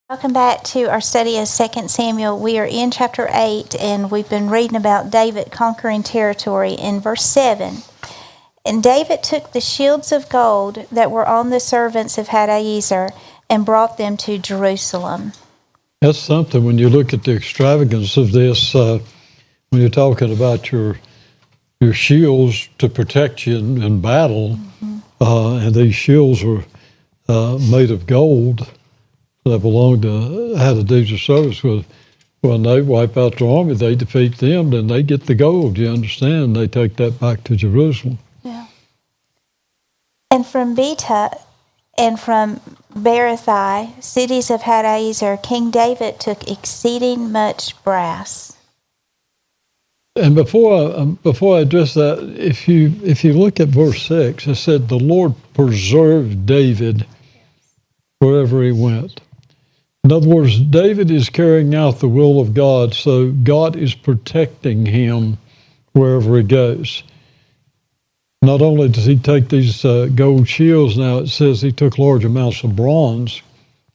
Welcome back to our study of 2 Samuel. We are in chapter 8, and we've been reading about David conquering territory in verse 7. And David took the shields of gold that were on the servants of Hadaezer and brought them to Jerusalem. That's something when you look at the extravagance of this, when you're talking about your shields to protect you in battle, and these shields are made of gold that belong to Hadaezer service. When they wipe out the army, they defeat them, then they get the gold, you understand? They take that back to Jerusalem. Yeah. And from Betah and from Berothai, cities of Hadaezer, King David took exceeding much brass. And before I address that, if you look at verse 6, it said, the Lord preserved David wherever he went. In other words, David is carrying out the will of God, so God is protecting him wherever he goes. Not only does he take these gold shields, now it says he took large amounts of bronze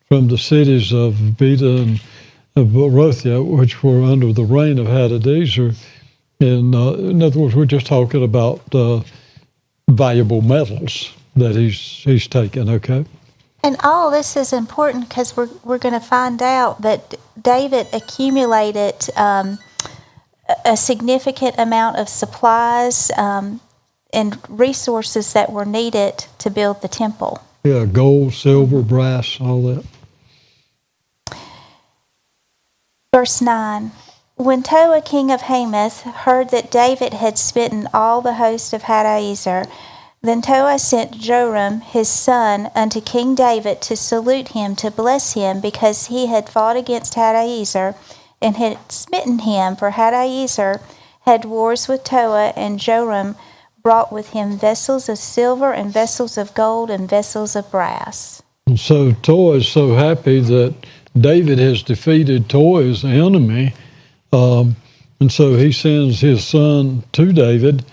from the cities of Betah and of Berothia, which were under the reign of Hadaezer. And in other words, we're just talking about valuable metals that he's taken, okay? And all this is important because we're going to find out that David accumulated a significant amount of supplies and resources that were needed to build the temple. Yeah, gold, silver, brass, all that. Verse 9. When Toa, king of Hamath, heard that David had smitten all the host of Hadaezer, then Toa sent Joram his son unto King David to salute him, to bless him, because he had fought against Hadaezer and had smitten him. For Hadaezer had wars with Toa, and Joram brought with him vessels of silver and vessels of gold and vessels of brass. And so Toa is so happy that David has defeated Toa's enemy, and so he sends his son to David,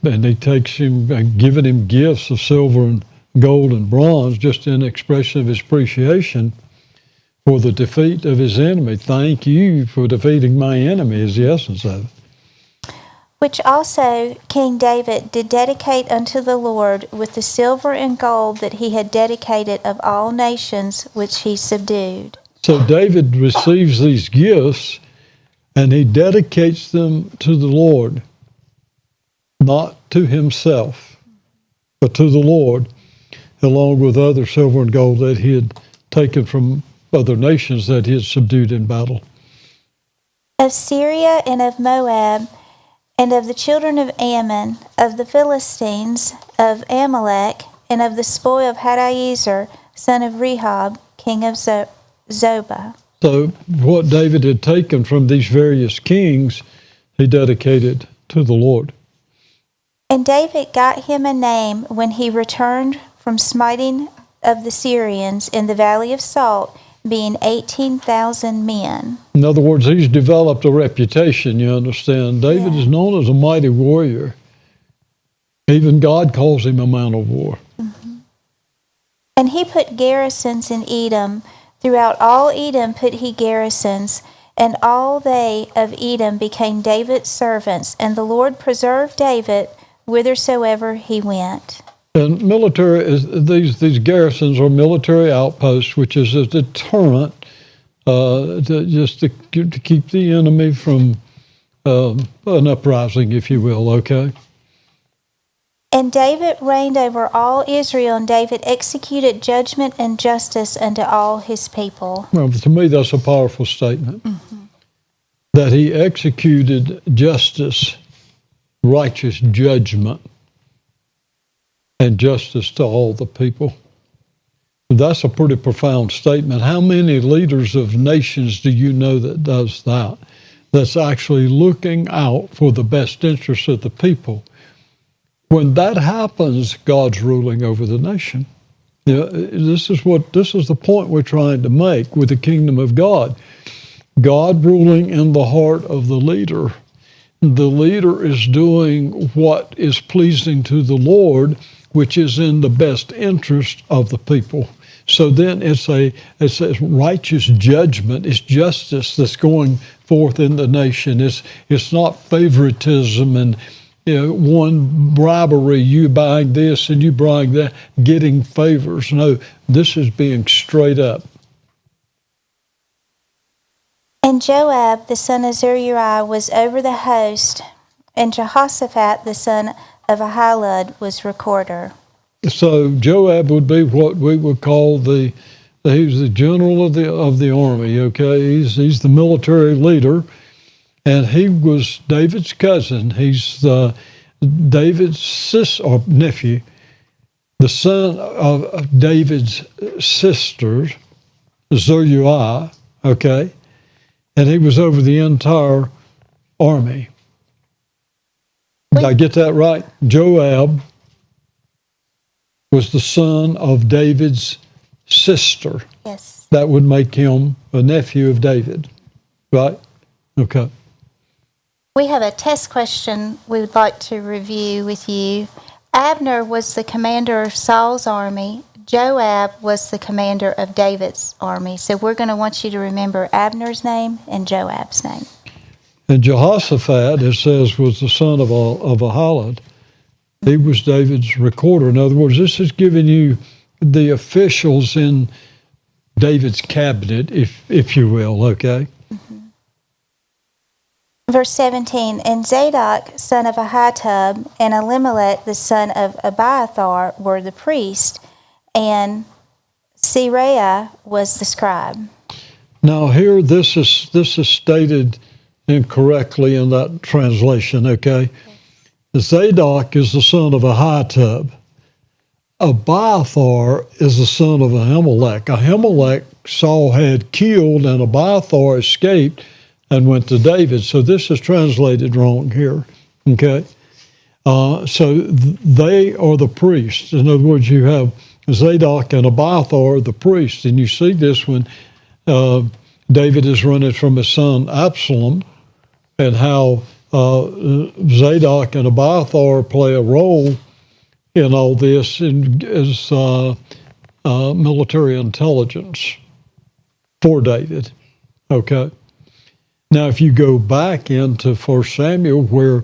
and he takes him, giving him gifts of silver and gold and bronze, just in expression of his appreciation for the defeat of his enemy. Thank you for defeating my enemy, is the essence of it. Which also King David did dedicate unto the Lord with the silver and gold that he had dedicated of all nations which he subdued. So David receives these gifts, and he dedicates them to the Lord. Not to himself, but to the Lord, along with other silver and gold that he had taken from other nations that he had subdued in battle. Of Syria and of Moab, and of the children of Ammon, of the Philistines, of Amalek, and of the spoil of Hadaezer, son of Rehob, king of Zobah. So what David had taken from these various kings, he dedicated to the Lord. And David got him a name when he returned from smiting of the Syrians in the Valley of Salt, being 18,000 men. In other words, he's developed a reputation, you understand. David is known as a mighty warrior. Even God calls him a man of war. Mm-hmm. And he put garrisons in Edom. Throughout all Edom put he garrisons, and all they of Edom became David's servants, and the Lord preserved David whithersoever he went. And military these garrisons are military outposts, which is a deterrent to keep the enemy from an uprising, if you will, okay? And David reigned over all Israel, and David executed judgment and justice unto all his people. Well, to me, that's a powerful statement. Mm-hmm. That he executed justice, righteous judgment, and justice to all the people. That's a pretty profound statement. How many leaders of nations do you know that does that? That's actually looking out for the best interests of the people. When that happens, God's ruling over the nation. You know, this is the point we're trying to make with the kingdom of God. God ruling in the heart of the leader. The leader is doing what is pleasing to the Lord, which is in the best interest of the people. So then it's a righteous judgment. It's justice that's going forth in the nation. It's not favoritism and one bribery, you buying this and you buying that, getting favors. No, this is being straight up. And Joab the son of Zeruiah was over the host, and Jehoshaphat the son of Ahilud was recorder. So Joab would be what we would call he was the general of the army. Okay, he's the military leader, and he was David's cousin. He's David's nephew, the son of David's sister, Zeruiah. Okay, and he was over the entire army. Did I get that right? Joab was the son of David's sister. Yes. That would make him a nephew of David, right? Okay. We have a test question we would like to review with you. Abner was the commander of Saul's army. Joab was the commander of David's army. So we're going to want you to remember Abner's name and Joab's name. And Jehoshaphat, it says, was the son of Ahilud. He was David's recorder. In other words, this is giving you the officials in David's cabinet, if you will, okay? Mm-hmm. Verse 17, and Zadok, son of Ahitub, and Elimelech, the son of Abiathar, were the priest, and Seraiah was the scribe. Now here, this is stated incorrectly in that translation, okay? Zadok is the son of Ahitub. Abiathar is the son of Ahimelech. Ahimelech Saul had killed, and Abiathar escaped and went to David. So this is translated wrong here, okay? So they are the priests. In other words, you have Zadok and Abiathar, the priests, and you see this when David is running from his son Absalom, and how Zadok and Abiathar play a role in all this as military intelligence for David. Okay. Now, if you go back into 1 Samuel, where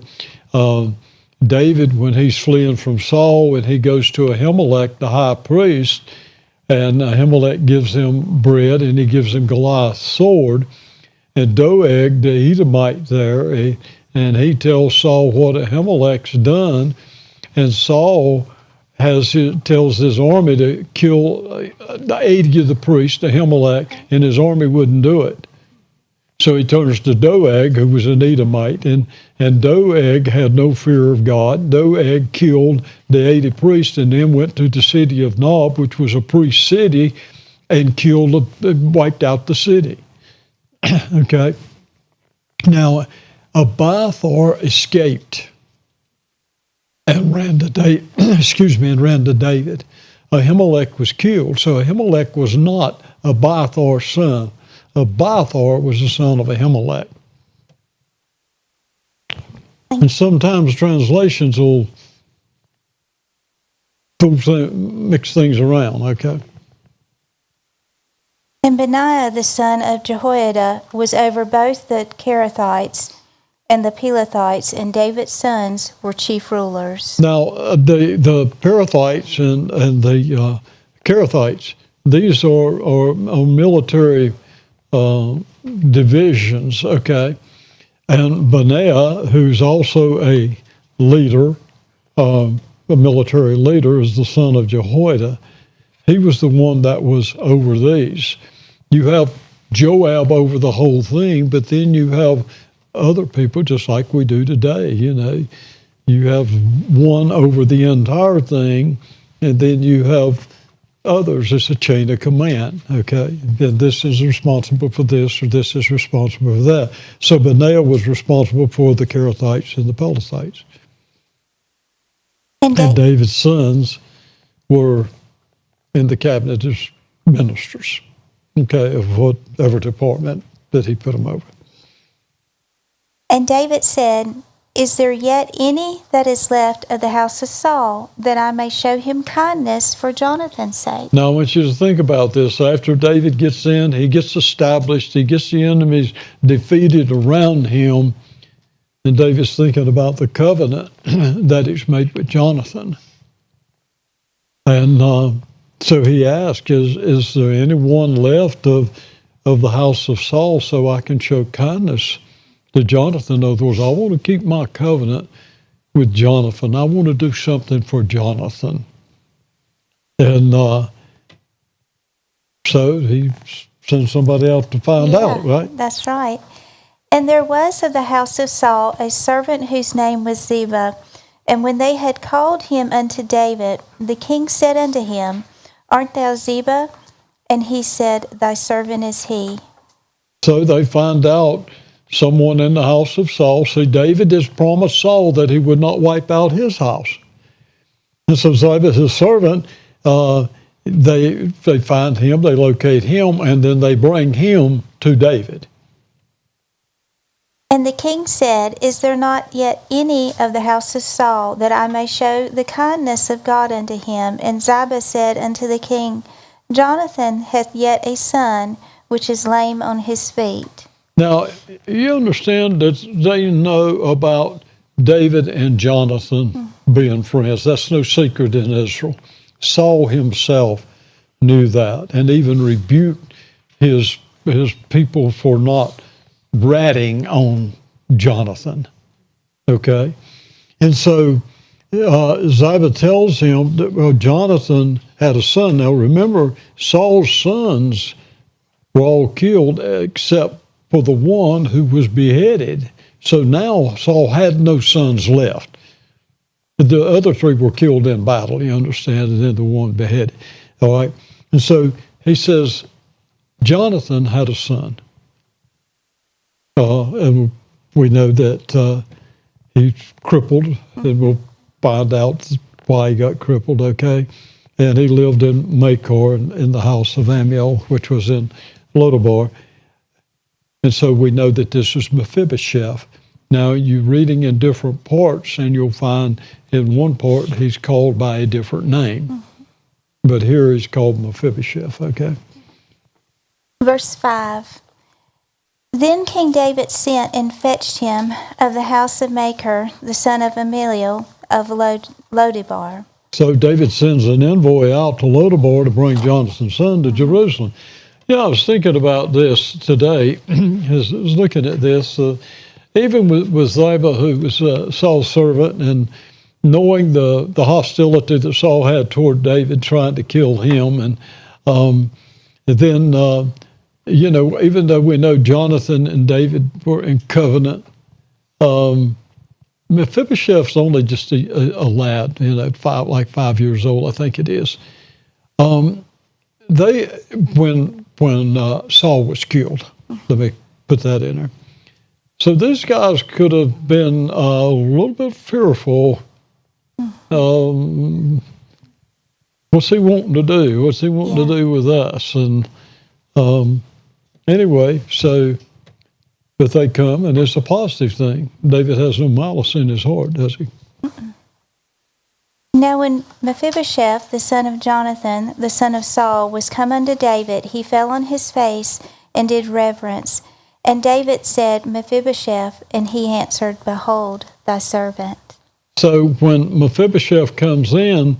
David, when he's fleeing from Saul, and he goes to Ahimelech, the high priest, and Ahimelech gives him bread, and he gives him Goliath's sword, and Doeg, the Edomite there, and he tells Saul what Ahimelech's done, and Saul tells his army to kill 80 of the priests, Ahimelech, and his army wouldn't do it. So he turns to Doeg, who was an Edomite, and Doeg had no fear of God. Doeg killed the 80 priests and then went to the city of Nob, which was a priest city, and wiped out the city. Okay. Now, Abiathar escaped and ran to David. Ahimelech was killed. So Ahimelech was not Abiathar's son. Abiathar was the son of Ahimelech. And sometimes translations will mix things around, okay? And Benaiah, the son of Jehoiada, was over both the Kerethites and the Pelethites, and David's sons were chief rulers. Now, the Perethites and the Kerethites, these are military divisions, okay? And Benaiah, who's also a leader, a military leader, is the son of Jehoiada. He was the one that was over these. You have Joab over the whole thing, but then you have other people, just like we do today, you know. You have one over the entire thing, and then you have others. It's a chain of command, okay? And this is responsible for this, or this is responsible for that. So Benaiah was responsible for the Kerethites and the Pelethites. And David's sons were in the cabinet as ministers, okay, of whatever department that he put them over. And David said, Is there yet any that is left of the house of Saul, that I may show him kindness for Jonathan's sake? Now, I want you to think about this. After David gets in, he gets established, he gets the enemies defeated around him, and David's thinking about the covenant that he's made with Jonathan. And so he asked, is there anyone left of the house of Saul so I can show kindness to Jonathan? In other words, I want to keep my covenant with Jonathan. I want to do something for Jonathan. And so he sends somebody out to find out, right? That's right. And there was of the house of Saul a servant whose name was Ziba. And when they had called him unto David, the king said unto him, Art thou Ziba? And he said, Thy servant is he. So they find out someone in the house of Saul. See, David has promised Saul that he would not wipe out his house. And so Ziba, his servant, they find him, they locate him, and then they bring him to David. And the king said, Is there not yet any of the house of Saul, that I may show the kindness of God unto him? And Ziba said unto the king, Jonathan hath yet a son, which is lame on his feet. Now, you understand that they know about David and Jonathan being friends. That's no secret in Israel. Saul himself knew that and even rebuked his people for not ratting on Jonathan. Okay? And so Ziba tells him that Jonathan had a son. Now remember, Saul's sons were all killed except for the one who was beheaded. So now Saul had no sons left. The other three were killed in battle, you understand, and then the one beheaded. All right? And so he says, Jonathan had a son. And we know that he's crippled, and we'll find out why he got crippled, okay? And he lived in Makor in the house of Amiel, which was in Lodabar. And so we know that this is Mephibosheth. Now, you're reading in different parts, and you'll find in one part he's called by a different name. But here he's called Mephibosheth, okay? Verse 5. Then King David sent and fetched him of the house of Makir, the son of Ameliel of Lodebar. So David sends an envoy out to Lodabar to bring Jonathan's son to Jerusalem. Yeah, I was thinking about this today. I was looking at this. Even with Ziba, who was Saul's servant, and knowing the hostility that Saul had toward David, trying to kill him, and then even though we know Jonathan and David were in covenant, Mephibosheth's only just a lad, 5 years old, I think it is. When Saul was killed, let me put that in there. So these guys could have been a little bit fearful. What's he wanting to do? What's he wanting to do with us? And anyway, but they come, and it's a positive thing. David has no malice in his heart, does he? Now when Mephibosheth, the son of Jonathan, the son of Saul, was come unto David, he fell on his face and did reverence. And David said, Mephibosheth, and he answered, Behold, thy servant. So when Mephibosheth comes in,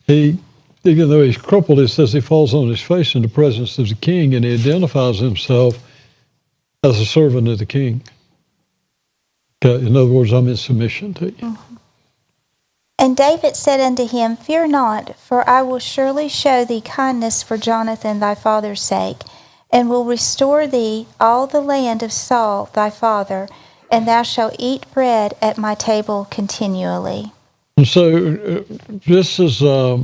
even though he's crippled, it says he falls on his face in the presence of the king, and he identifies himself as a servant of the king. Okay, in other words, I'm in submission to you. Mm-hmm. And David said unto him, Fear not, for I will surely show thee kindness for Jonathan thy father's sake, and will restore thee all the land of Saul thy father, and thou shalt eat bread at my table continually. And so this is a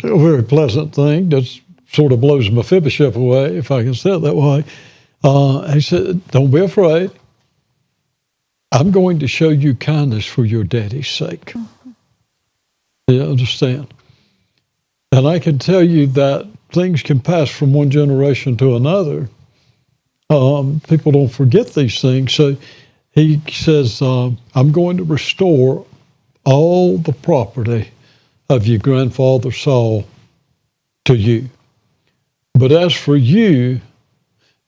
very pleasant thing that sort of blows Mephibosheth away, if I can say it that way. He said, don't be afraid. I'm going to show you kindness for your daddy's sake. Mm-hmm. You understand? And I can tell you that things can pass from one generation to another. People don't forget these things. So he says, I'm going to restore all the property of your grandfather Saul to you. But as for you,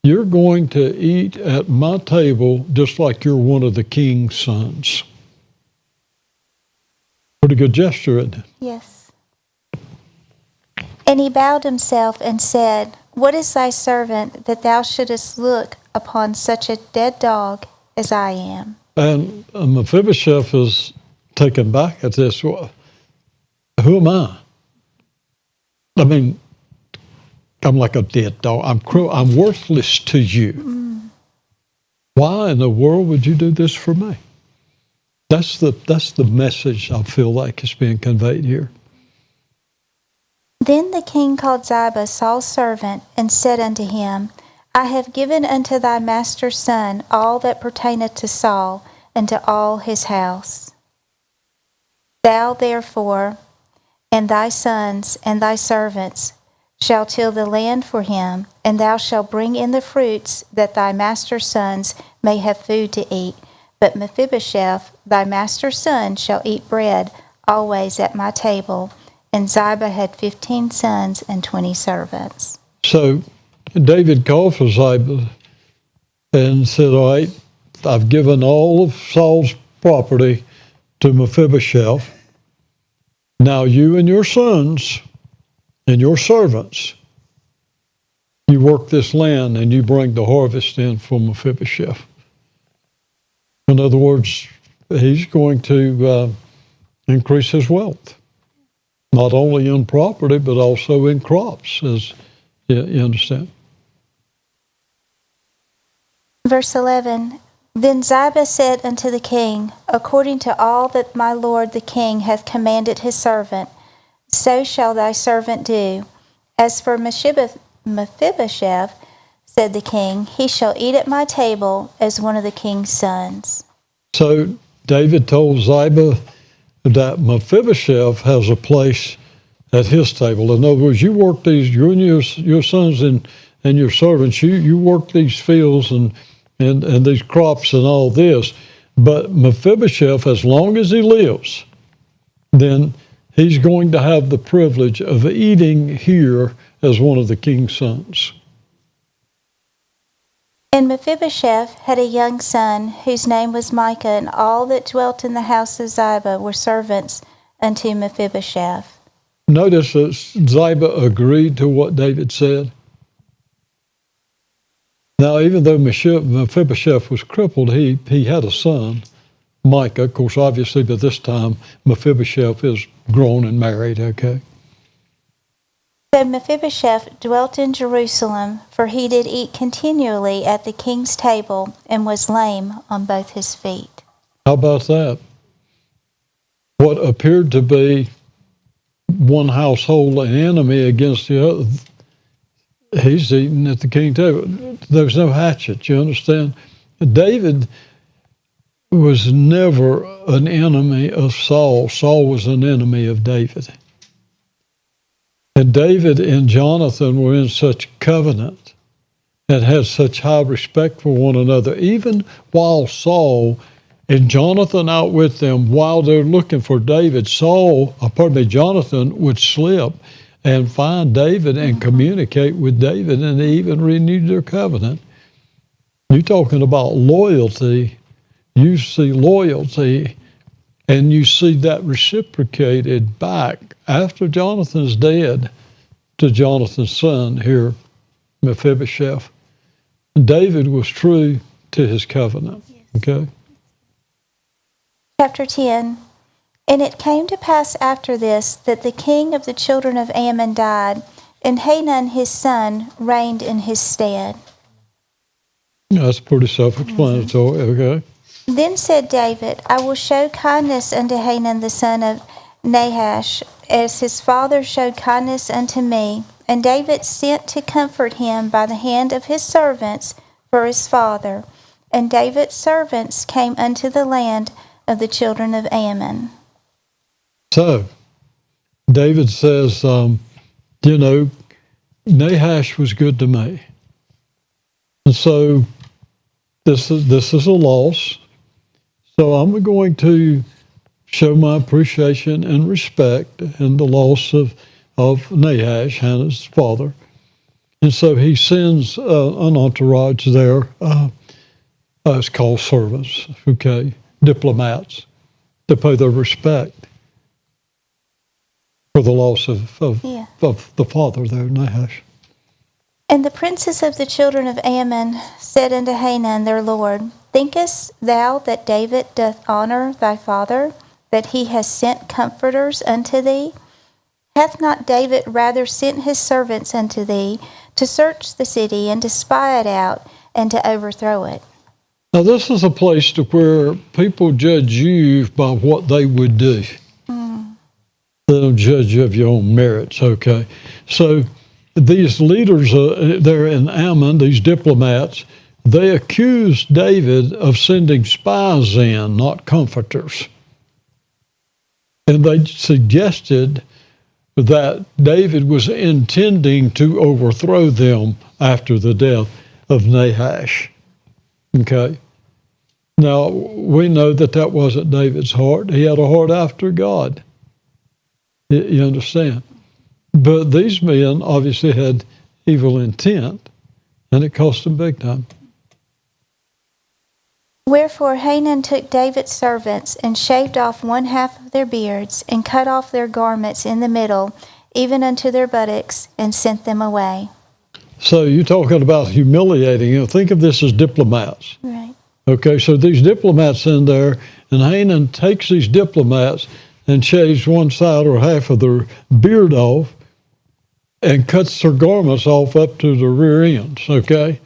you're going to eat at my table just like you're one of the king's sons. Pretty good gesture, isn't it? Yes. And he bowed himself and said, What is thy servant that thou shouldest look upon such a dead dog as I am? And Mephibosheth is taken back at this. Well, who am I? I mean, I'm like a dead dog. I'm worthless to you. Why in the world would you do this for me? That's the message I feel like is being conveyed here. Then the king called Ziba, Saul's servant, and said unto him, I have given unto thy master's son all that pertaineth to Saul, and to all his house. Thou therefore, and thy sons, and thy servants, shall till the land for him, and thou shalt bring in the fruits, that thy master's sons may have food to eat. But Mephibosheth, thy master's son, shall eat bread always at my table. And Ziba had 15 sons and 20 servants. So David called for Ziba and said, all right, I've given all of Saul's property to Mephibosheth. Now you and your sons and your servants, you work this land and you bring the harvest in for Mephibosheth. In other words, he's going to increase his wealth, not only in property, but also in crops, as you understand. Verse 11, Then Ziba said unto the king, According to all that my lord the king hath commanded his servant, so shall thy servant do. As for Mephibosheth, said the king, he shall eat at my table as one of the king's sons. So David told Ziba that Mephibosheth has a place at his table. In other words, you work these, you and your sons and your servants, you work these fields and these crops and all this. But Mephibosheth, as long as he lives, then he's going to have the privilege of eating here as one of the king's sons. And Mephibosheth had a young son, whose name was Micah, and all that dwelt in the house of Ziba were servants unto Mephibosheth. Notice that Ziba agreed to what David said. Now, even though Mephibosheth was crippled, he had a son, Micah. Of course, obviously, by this time, Mephibosheth is grown and married, okay? So Mephibosheth dwelt in Jerusalem, for he did eat continually at the king's table, and was lame on both his feet. How about that? What appeared to be one household an enemy against the other, he's eating at the king's table. There's no hatchet, you understand? David was never an enemy of Saul. Saul was an enemy of David. And David and Jonathan were in such covenant and had such high respect for one another, even while Saul and Jonathan out with them, while they're looking for David, Jonathan would slip and find David and communicate with David, and they even renewed their covenant. You're talking about loyalty. You see loyalty, and you see that reciprocated back after Jonathan's dead to Jonathan's son here, Mephibosheth. David was true to his covenant. Okay? Chapter 10. And it came to pass after this that the king of the children of Ammon died, and Hanun his son reigned in his stead. That's pretty self-explanatory. Okay. Then said David, I will show kindness unto Hanun the son of Nahash, as his father showed kindness unto me. And David sent to comfort him by the hand of his servants for his father. And David's servants came unto the land of the children of Ammon. So, David says, Nahash was good to me. And so, this is a loss. So I'm going to show my appreciation and respect in the loss of Nahash, Hannah's father. And so he sends an entourage there. It's called servants, okay, diplomats, to pay their respect for the loss of the father there, Nahash. And the princes of the children of Ammon said unto Hanun their lord, Thinkest thou that David doth honor thy father, that he has sent comforters unto thee? Hath not David rather sent his servants unto thee to search the city and to spy it out and to overthrow it? Now this is a place to where people judge you by what they would do. They don't judge you of your own merits, okay? So these leaders there in Ammon, these diplomats, they accused David of sending spies in, not comforters. And they suggested that David was intending to overthrow them after the death of Nahash. Okay? Now, we know that that wasn't David's heart. He had a heart after God. You understand? But these men obviously had evil intent, and it cost them big time. Wherefore Hanun took David's servants, and shaved off one half of their beards, and cut off their garments in the middle, even unto their buttocks, and sent them away. So you're talking about humiliating. Think of this as diplomats. Right. Okay, so these diplomats in there, and Hanun takes these diplomats and shaves one side or half of their beard off and cuts their garments off up to the rear ends, okay?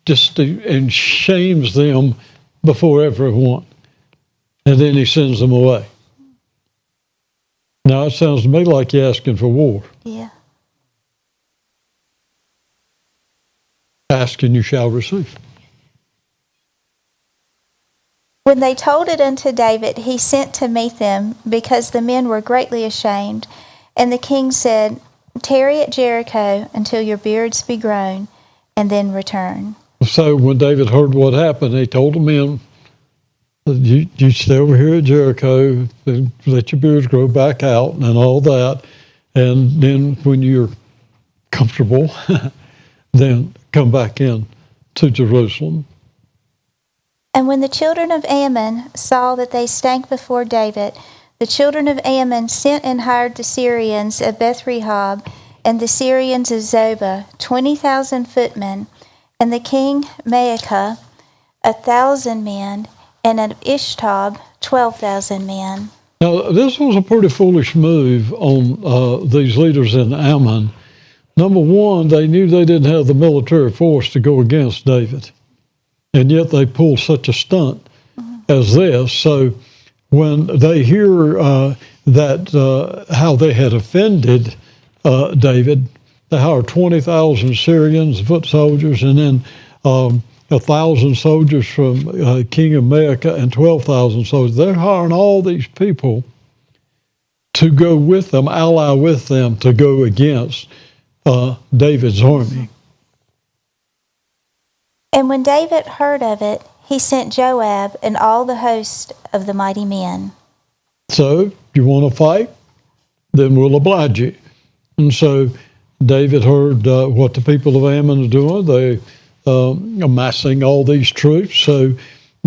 And shames them before everyone. And then he sends them away. Now, it sounds to me like you're asking for war. Yeah. Ask and you shall receive. When they told it unto David, he sent to meet them, because the men were greatly ashamed. And the king said, Tarry at Jericho until your beards be grown, and then return. So when David heard what happened, he told the men, you stay over here at Jericho, and let your beards grow back out and all that. And then when you're comfortable, then come back in to Jerusalem. And when the children of Ammon saw that they stank before David, the children of Ammon sent and hired the Syrians of Beth-rehob and the Syrians of Zobah, 20,000 footmen, and the king Maacah, 1,000 men, and of Ishtob, 12,000 men. Now, this was a pretty foolish move on these leaders in Ammon. Number one, they knew they didn't have the military force to go against David. And yet they pull such a stunt as this. So when they hear that how they had offended David, they hired 20,000 Syrians, foot soldiers, and then 1,000 soldiers from King of Maacah and 12,000 soldiers. They're hiring all these people to go with them, ally with them, to go against David's army. And when David heard of it, he sent Joab and all the host of the mighty men. So, you want to fight? Then we'll oblige you. And so David heard what the people of Ammon are doing. They amassing all these troops. So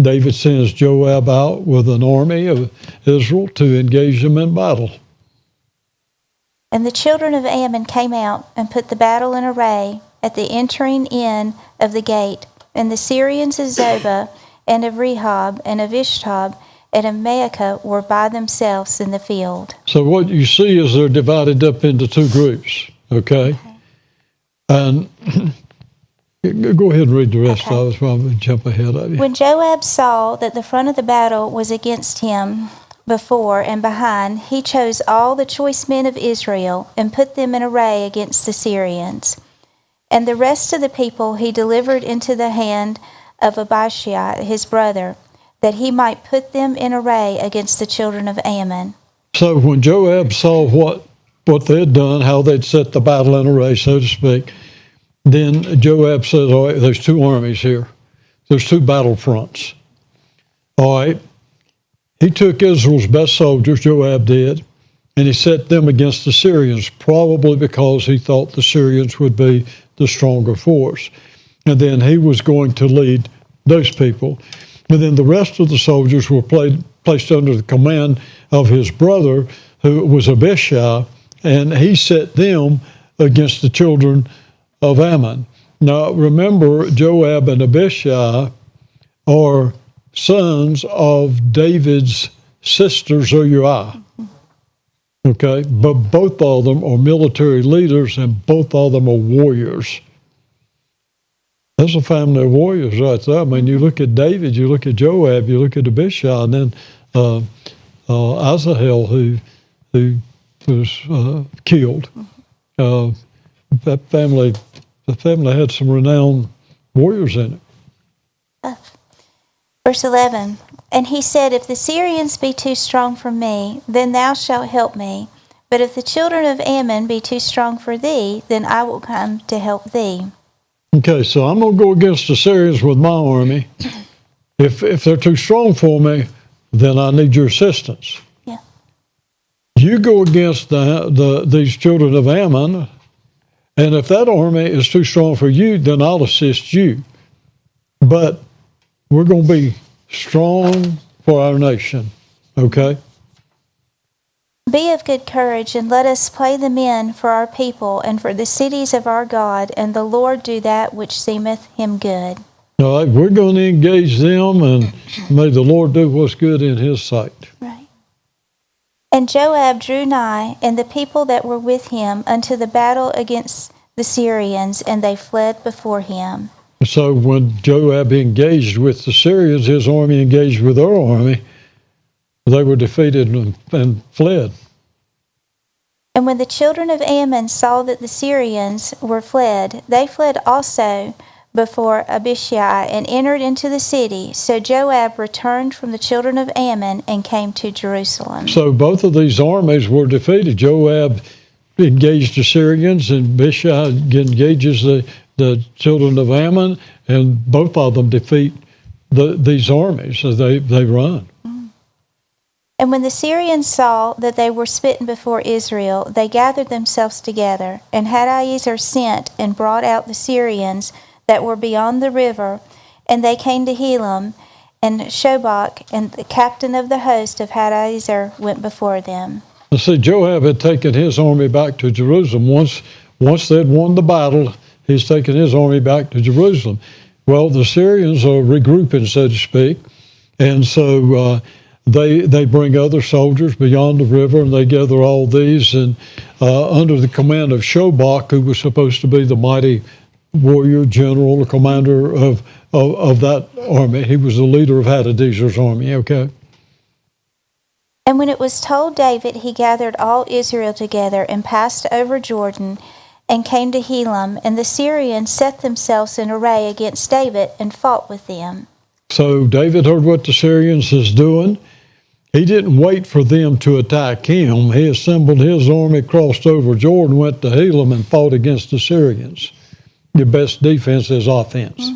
David sends Joab out with an army of Israel to engage them in battle. And the children of Ammon came out and put the battle in array at the entering in of the gate. And the Syrians of Zobah and of Rehob and of Ishtob and of Maacah were by themselves in the field. So what you see is they're divided up into two groups, okay? And go ahead and read the rest. I was probably jump ahead of you. When Joab saw that the front of the battle was against him before and behind, he chose all the choice men of Israel and put them in array against the Syrians. And the rest of the people he delivered into the hand of Abishai his brother, that he might put them in array against the children of Ammon. So when Joab saw what they had done, how they'd set the battle in array, so to speak, then Joab says, all right, there's two armies here. There's two battle fronts. All right, he took Israel's best soldiers, Joab did, and he set them against the Syrians, probably because he thought the Syrians would be the stronger force. And then he was going to lead those people. And then the rest of the soldiers were placed under the command of his brother, who was Abishai, and he set them against the children of Ammon. Now, remember, Joab and Abishai are sons of David's sister Zeruiah. Okay, but both of them are military leaders, and both of them are warriors. That's a family of warriors right there. I mean, you look at David, you look at Joab, you look at Abishai, and then Asahel, who was killed. The family had some renowned warriors in it. Verse 11, and he said, if the Syrians be too strong for me, then thou shalt help me. But if the children of Ammon be too strong for thee, then I will come to help thee. Okay, so I'm going to go against the Syrians with my army. If they're too strong for me, then I need your assistance. Yeah. You go against these children of Ammon, and if that army is too strong for you, then I'll assist you. But we're going to be strong for our nation, okay? Be of good courage, and let us play the men for our people and for the cities of our God, and the Lord do that which seemeth him good. All right, we're going to engage them, and may the Lord do what's good in his sight. Right. And Joab drew nigh, and the people that were with him, unto the battle against the Syrians, and they fled before him. So when Joab engaged with the Syrians, his army engaged with their army, they were defeated and fled. And when the children of Ammon saw that the Syrians were fled, they fled also before Abishai and entered into the city. So Joab returned from the children of Ammon and came to Jerusalem. So both of these armies were defeated. Joab engaged the Syrians, and Abishai engages the children of Ammon, and both of them defeat these armies as they run. And when the Syrians saw that they were smitten before Israel, they gathered themselves together. And Hadaezer sent and brought out the Syrians that were beyond the river, and they came to Helam, and Shobach, and the captain of the host of Hadaezer went before them. See, Joab had taken his army back to Jerusalem. Once they'd won the battle, he's taken his army back to Jerusalem. Well, the Syrians are regrouping, so to speak, and so they bring other soldiers beyond the river, and they gather all these, and under the command of Shobach, who was supposed to be the mighty warrior general, the commander of that army. He was the leader of Hadadezer's army, okay? And when it was told David, he gathered all Israel together and passed over Jordan and came to Helam, and the Syrians set themselves in array against David and fought with them. So David heard what the Syrians was doing. He didn't wait for them to attack him. He assembled his army, crossed over Jordan, went to Helam, and fought against the Syrians. Your best defense is offense.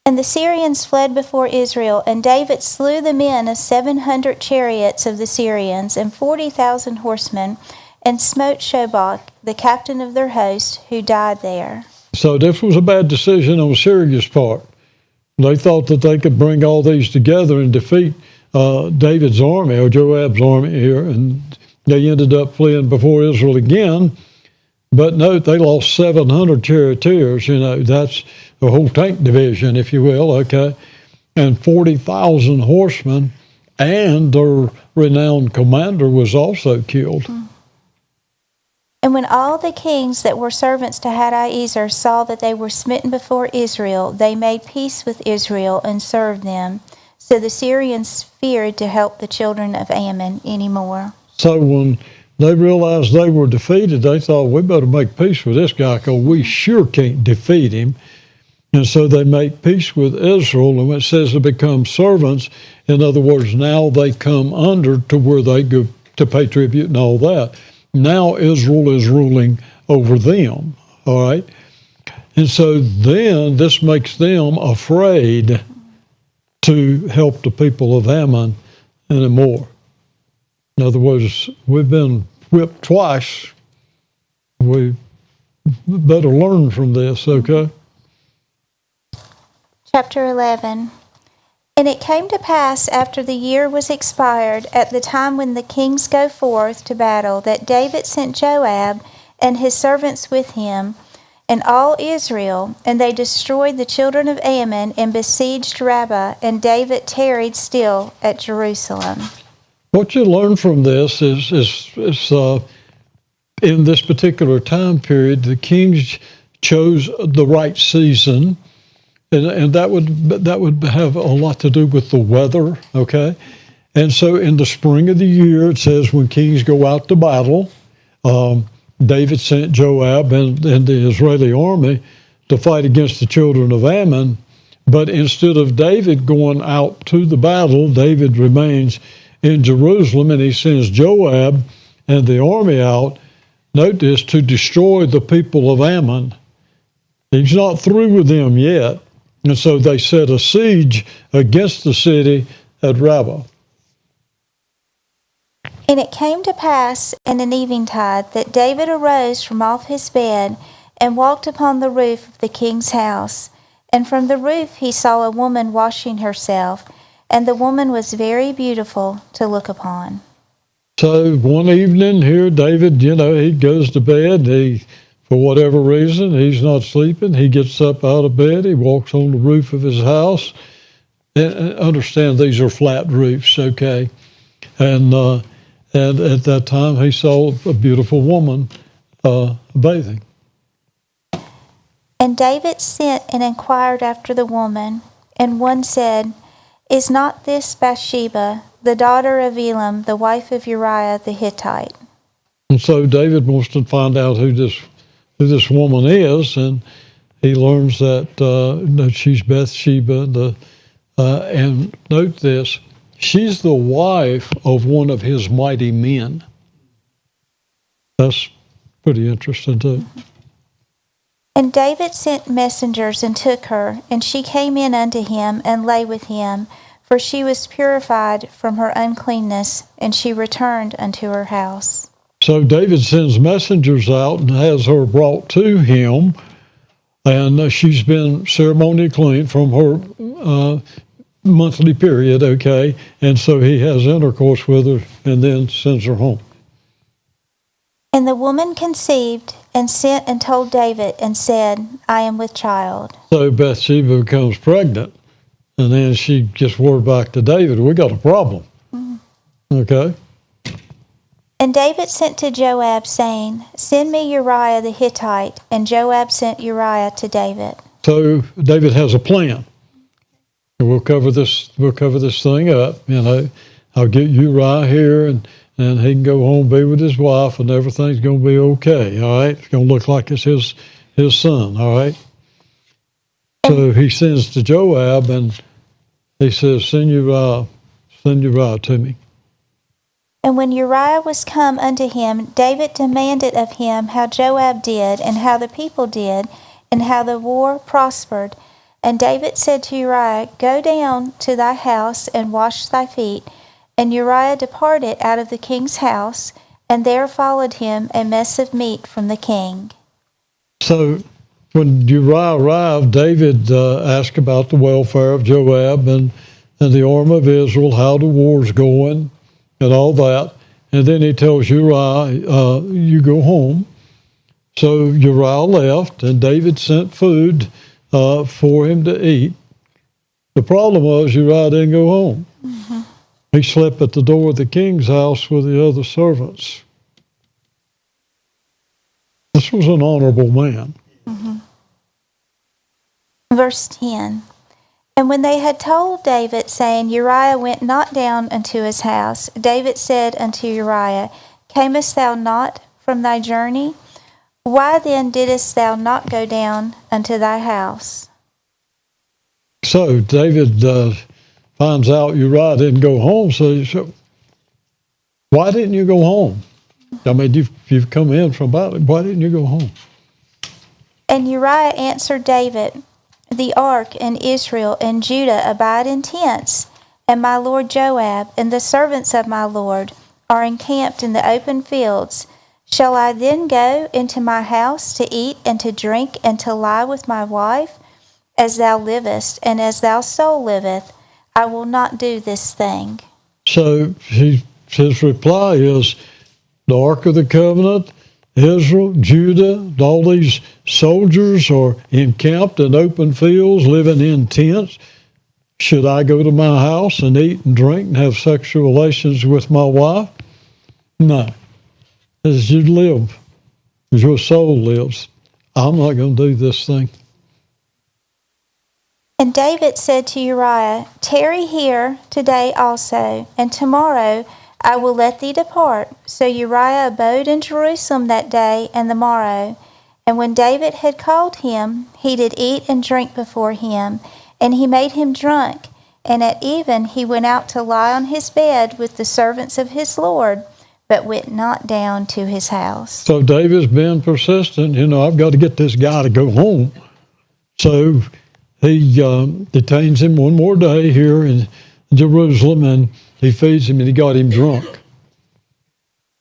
And the Syrians fled before Israel, and David slew the men of 700 chariots of the Syrians and 40,000 horsemen, and smote Shobach, the captain of their host, who died there. So this was a bad decision on Syria's part. They thought that they could bring all these together and defeat David's army, or Joab's army here, and they ended up fleeing before Israel again. But note, they lost 700 charioteers, that's the whole tank division, if you will, okay, and 40,000 horsemen, and their renowned commander was also killed. And when all the kings that were servants to Hadaezer saw that they were smitten before Israel, they made peace with Israel and served them. So the Syrians feared to help the children of Ammon anymore. So when they realized they were defeated, they thought, we better make peace with this guy because we sure can't defeat him. And so they make peace with Israel, and it says they become servants. In other words, now they come under to where they go to pay tribute and all that. Now Israel is ruling over them, all right? And so then this makes them afraid to help the people of Ammon anymore. In other words, we've been whipped twice. We better learn from this, okay? Chapter 11. And it came to pass after the year was expired, at the time when the kings go forth to battle, that David sent Joab and his servants with him, and all Israel, and they destroyed the children of Ammon and besieged Rabbah, and David tarried still at Jerusalem. What you learn from this is in this particular time period, the kings chose the right season, and that would have a lot to do with the weather, okay? And so in the spring of the year, it says when kings go out to battle, David sent Joab and the Israeli army to fight against the children of Ammon, but instead of David going out to the battle, David remains in Jerusalem, and he sends Joab and the army out, note this, to destroy the people of Ammon. He's not through with them yet. And so they set a siege against the city at Rabbah. And it came to pass in an eventide that David arose from off his bed and walked upon the roof of the king's house. And from the roof he saw a woman washing herself, and the woman was very beautiful to look upon. So one evening here, David, he goes to bed. For whatever reason, he's not sleeping. He gets up out of bed. He walks on the roof of his house. And understand these are flat roofs, okay? And at that time, he saw a beautiful woman bathing. And David sent and inquired after the woman. And one said, Is not this Bathsheba, the daughter of Elam, the wife of Uriah the Hittite? And so David wants to find out who this woman is, and he learns that she's Bathsheba. And note this, she's the wife of one of his mighty men. That's pretty interesting too. And David sent messengers and took her, and she came in unto him and lay with him, for she was purified from her uncleanness, and she returned unto her house. So David sends messengers out and has her brought to him, and she's been ceremonially clean from her monthly period, okay? And so he has intercourse with her and then sends her home. And the woman conceived and sent and told David and said, I am with child. So Bathsheba becomes pregnant, and then she gets word back to David, we got a problem. Okay? And David sent to Joab, saying, Send me Uriah the Hittite. And Joab sent Uriah to David. So David has a plan. And we'll cover this thing up. I'll get Uriah here, and he can go home, be with his wife, and everything's going to be okay, all right? It's going to look like it's his son, all right? So he sends to Joab, and he says, send Uriah to me. And when Uriah was come unto him, David demanded of him how Joab did, and how the people did, and how the war prospered. And David said to Uriah, Go down to thy house, and wash thy feet. And Uriah departed out of the king's house, and there followed him a mess of meat from the king. So when Uriah arrived, David asked about the welfare of Joab and the army of Israel, how the war's going, and all that. And then he tells Uriah, you go home. So Uriah left, and David sent food for him to eat. The problem was Uriah didn't go home. Mm-hmm. He slept at the door of the king's house with the other servants. This was an honorable man. Mm-hmm. Verse 10. And when they had told David, saying, Uriah went not down unto his house, David said unto Uriah, Camest thou not from thy journey? Why then didst thou not go down unto thy house? So David finds out Uriah didn't go home, so he said, why didn't you go home? I mean, you've come in from battle. Why didn't you go home? And Uriah answered David, The ark and Israel and Judah abide in tents, and my lord Joab, and the servants of my lord, are encamped in the open fields. Shall I then go into my house to eat and to drink and to lie with my wife? As thou livest, and as thy soul liveth, I will not do this thing. So his reply is, the Ark of the Covenant, Israel, Judah, all these soldiers are encamped in open fields, living in tents. Should I go to my house and eat and drink and have sexual relations with my wife? No. As you live, as your soul lives, I'm not going to do this thing. And David said to Uriah, Tarry here today also, and tomorrow I will let thee depart. So Uriah abode in Jerusalem that day and the morrow. And when David had called him, he did eat and drink before him, and he made him drunk. And at even he went out to lie on his bed with the servants of his Lord, but went not down to his house. So David's been persistent. I've got to get this guy to go home. So he detains him one more day here in Jerusalem, and he feeds him, and he got him drunk.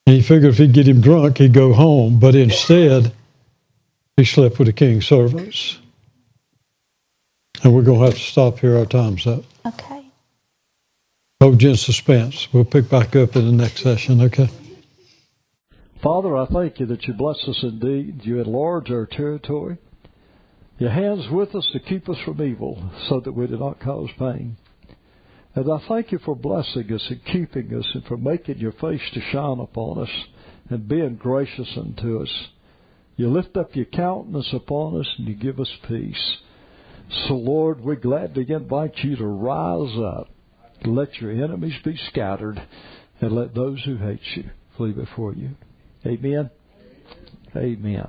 And he figured if he'd get him drunk, he'd go home. But instead, he slept with the king's servants. And we're going to have to stop here. Our time's up. Okay. Hold you in suspense. We'll pick back up in the next session, okay? Father, I thank you that you bless us indeed. You enlarge our territory. Your hands with us to keep us from evil so that we do not cause pain. And I thank you for blessing us and keeping us and for making your face to shine upon us and being gracious unto us. You lift up your countenance upon us and you give us peace. So, Lord, we're glad to invite you to rise up. Let your enemies be scattered and let those who hate you flee before you. Amen. Amen.